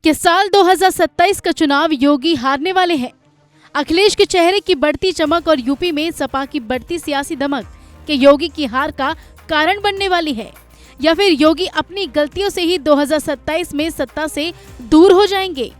कि साल 2027 का चुनाव योगी हारने वाले हैं। अखिलेश के चेहरे की बढ़ती चमक और यूपी में सपा की बढ़ती सियासी दमक के योगी की हार का कारण बनने वाली है, या फिर योगी अपनी गलतियों से ही 2027 में सत्ता से दूर हो जाएंगे।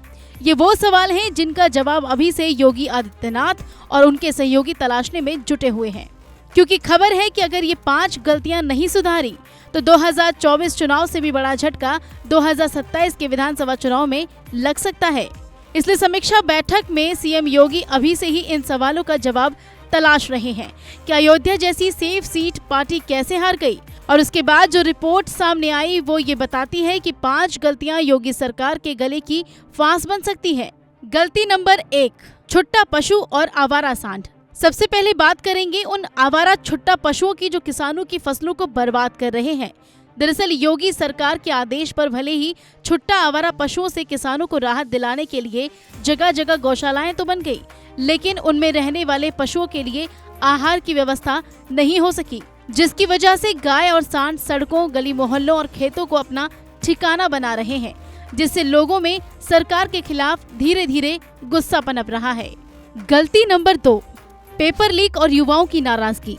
ये वो सवाल हैं जिनका जवाब अभी से योगी आदित्यनाथ और उनके सहयोगी तलाशने में जुटे हुए हैं, क्योंकि खबर है कि अगर ये 5 गलतियां नहीं सुधारी तो 2024 चुनाव से भी बड़ा झटका 2027 के विधानसभा चुनाव में लग सकता है। इसलिए समीक्षा बैठक में सीएम योगी अभी से ही इन सवालों का जवाब तलाश रहे हैं कि अयोध्या जैसी सेफ सीट पार्टी कैसे हार गई। और उसके बाद जो रिपोर्ट सामने आई वो ये बताती है कि 5 गलतियां योगी सरकार के गले की फांस बन सकती है। गलती नंबर 1, छुट्टा पशु और आवारा सांड। सबसे पहले बात करेंगे उन आवारा छुट्टा पशुओं की जो किसानों की फसलों को बर्बाद कर रहे हैं। दरअसल योगी सरकार के आदेश पर भले ही छुट्टा आवारा पशुओं से किसानों को राहत दिलाने के लिए जगह जगह गौशालाएं तो बन गई, लेकिन उनमें रहने वाले पशुओं के लिए आहार की व्यवस्था नहीं हो सकी, जिसकी वजह से गाय और सांड सड़कों, गली मोहल्लों और खेतों को अपना ठिकाना बना रहे हैं, जिससे लोगों में सरकार के खिलाफ धीरे धीरे गुस्सा पनप रहा है। गलती नंबर 2, पेपर लीक और युवाओं की नाराजगी।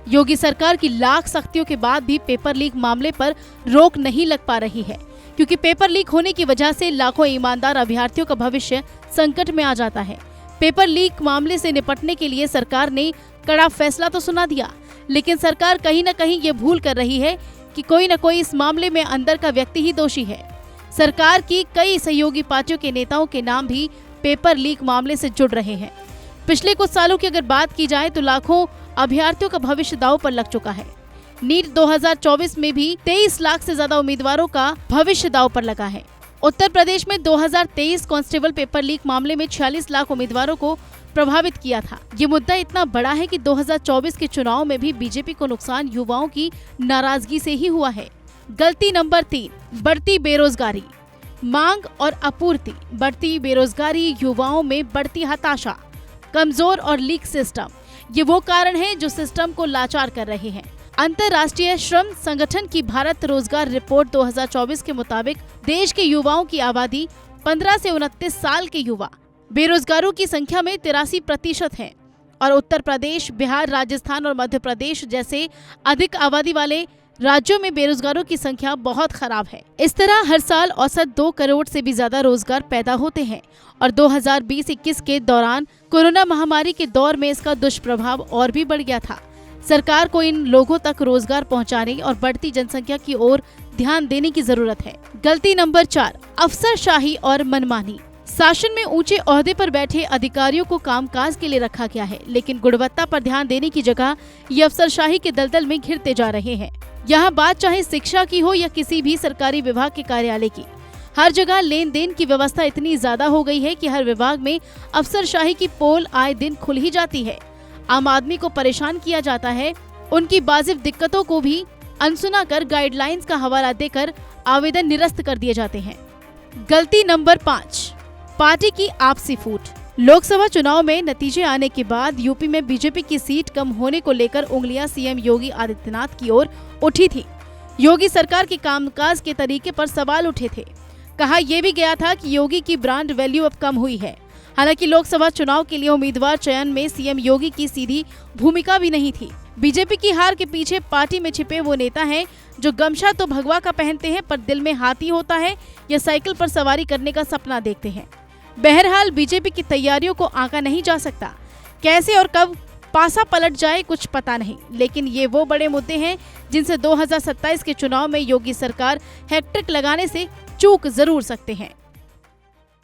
योगी सरकार की लाख सख्तियों के बाद भी पेपर लीक मामले पर रोक नहीं लग पा रही है, क्योंकि पेपर लीक होने की वजह से लाखों ईमानदार अभ्यर्थियों का भविष्य संकट में आ जाता है। पेपर लीक मामले से निपटने के लिए सरकार ने कड़ा फैसला तो सुना दिया, लेकिन सरकार कहीं न कहीं ये भूल कर रही है कि कोई न कोई इस मामले में अंदर का व्यक्ति ही दोषी है। सरकार की कई सहयोगी पार्टियों के नेताओं के नाम भी पेपर लीक मामले से जुड़ रहे हैं। पिछले कुछ सालों की अगर बात की जाए तो लाखों अभ्यर्थियों का भविष्य दांव पर लग चुका है। नीट 2024 में भी 23 लाख से ज्यादा उम्मीदवारों का भविष्य दांव पर लगा है। उत्तर प्रदेश में 2023 कांस्टेबल पेपर लीक मामले में 46 लाख उम्मीदवारों को प्रभावित किया था। ये मुद्दा इतना बड़ा है कि 2024 के चुनाव में भी बीजेपी को नुकसान युवाओं की नाराजगी से ही हुआ है। गलती नंबर 3, बढ़ती बेरोजगारी। मांग और आपूर्ति, बढ़ती बेरोजगारी, युवाओं में बढ़ती हताशा, कमजोर और लीक सिस्टम, ये वो कारण है जो सिस्टम को लाचार कर रहे हैं। अंतर्राष्ट्रीय श्रम संगठन की भारत रोजगार रिपोर्ट 2024 के मुताबिक देश के युवाओं की आबादी 15 से 29 साल के युवा बेरोजगारों की संख्या में 83% है, और उत्तर प्रदेश, बिहार, राजस्थान और मध्य प्रदेश जैसे अधिक आबादी वाले राज्यों में बेरोजगारों की संख्या बहुत खराब है। इस तरह हर साल औसत 2 करोड़ से भी ज्यादा रोजगार पैदा होते हैं, और 2020-21 के दौरान कोरोना महामारी के दौर में इसका दुष्प्रभाव और भी बढ़ गया था। सरकार को इन लोगों तक रोजगार पहुंचाने और बढ़ती जनसंख्या की ओर ध्यान देने की जरूरत है। गलती नंबर 4, अफसरशाही और मनमानी। शासन में ऊंचे ओहदे पर बैठे अधिकारियों को कामकाज के लिए रखा गया है, लेकिन गुणवत्ता पर ध्यान देने की जगह ये अफसरशाही के दलदल में घिरते जा रहे हैं। यहाँ बात चाहे शिक्षा की हो या किसी भी सरकारी विभाग के कार्यालय की, हर जगह लेन देन की व्यवस्था इतनी ज्यादा हो गई है कि हर विभाग में अफसरशाही की पोल आए दिन खुल ही जाती है। आम आदमी को परेशान किया जाता है, उनकी वाजिब दिक्कतों को भी अनसुना कर गाइडलाइंस का हवाला देकर आवेदन निरस्त कर दिए जाते हैं। गलती नंबर 5, पार्टी की आपसी फूट। लोकसभा चुनाव में नतीजे आने के बाद यूपी में बीजेपी की सीट कम होने को लेकर उंगलियां सीएम योगी आदित्यनाथ की ओर उठी थी। योगी सरकार के कामकाज के तरीके पर सवाल उठे थे। कहा यह भी गया था कि योगी की ब्रांड वैल्यू अब कम हुई है। हालांकि लोकसभा चुनाव के लिए उम्मीदवार चयन में सीएम योगी की सीधी भूमिका भी नहीं थी। बीजेपी की हार के पीछे पार्टी में छिपे वो नेता हैं जो गमछा तो भगवा का पहनते हैं, पर दिल में हाथी होता है या साइकिल पर सवारी करने का सपना देखते हैं। बहरहाल बीजेपी की तैयारियों को आंका नहीं जा सकता। कैसे और कब पासा पलट जाए कुछ पता नहीं, लेकिन ये वो बड़े मुद्दे हैं जिनसे 2027 के चुनाव में योगी सरकार हैट्रिक लगाने से चूक जरूर सकते हैं।